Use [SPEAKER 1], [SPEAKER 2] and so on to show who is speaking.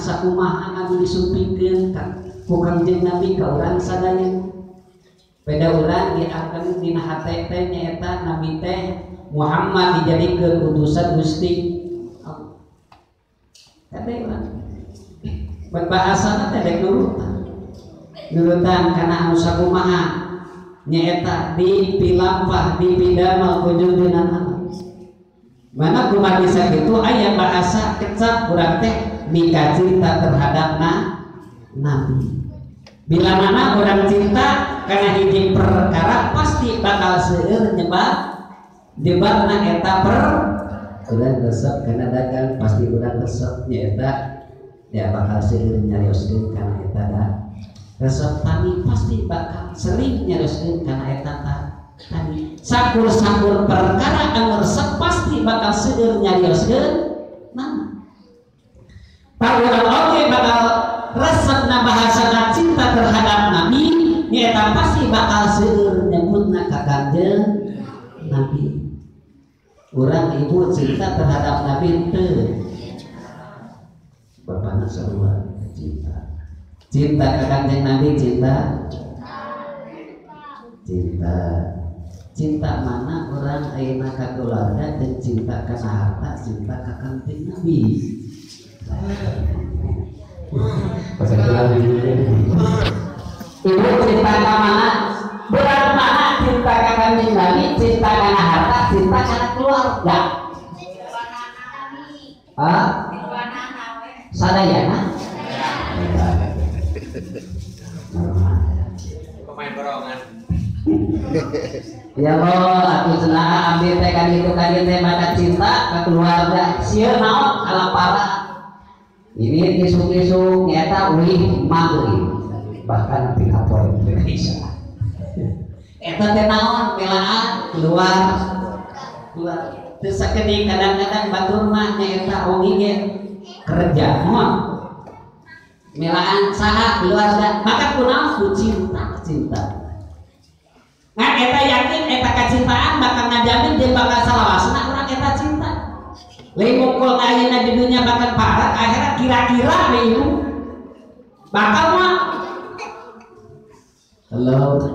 [SPEAKER 1] sakumaha anu disumpikeun ku Kangjeng Nabi ka urang sadaya. Beda urang diakeun dina hate teh nyaeta Nabi teh Muhammad dijadikeun utusan Gusti Allah. Kade urang berbahasana teh dek nurutan kana anu sakumaha nyaeta dipilampah dipidamel ku junjungan mana kumaha bisa gitu aya bahasa kecap urang teh mika cinta terhadap Nabi. Bila mana orang cinta karena hiji perkara pasti bakal seueur nyebabna eta urang resep karena dagang pasti urang resep nyaeta ya bakal seueur nyarioskeun kana eta resep tani pasti bakal sering nyarioskeun kana eta tadi sakur-sakur perkara anu resep pasti bakal seueur nyarioskeun mana urang oge bakal resepna bahasana cinta terhadap Nabi nyaeta pasti bakal seueur nyebutna ka Kangjeng Nabi. Urang ibu cinta terhadap Nabi teu bapana sarua cinta ka Kangjeng Nabi cinta mana orang ayeuna ka keluarga dan cinta ka harta cinta ka Kangjeng Nabi. Ibu cinta ka mana? Berat mana cinta ka Kangjeng Nabi, cinta kana harta, cinta kana keluarga. Sadayana. Pemain borongan. Ya Allah, aku senang ambil teh kan itu teh mata cinta ke keluarga. Sieun naon kalapara. Ini kisung-kisung nyata ulih maghrib bahkan pihak poin Indonesia. Eta teh naon pelaan keluar. Teu sakedik kadang-kadang batur mah nyaeta wong ge kerja moal. Melaan saha keluarga maka kunaon ku cinta. Ngan eta yakin eta kacintaan bakal ngajamin dia bakal salawasna urang eta cinta. Lain mukul ayeuna di dunia bakal parat akhirat kira-kira we ibu bakal mah. Halo.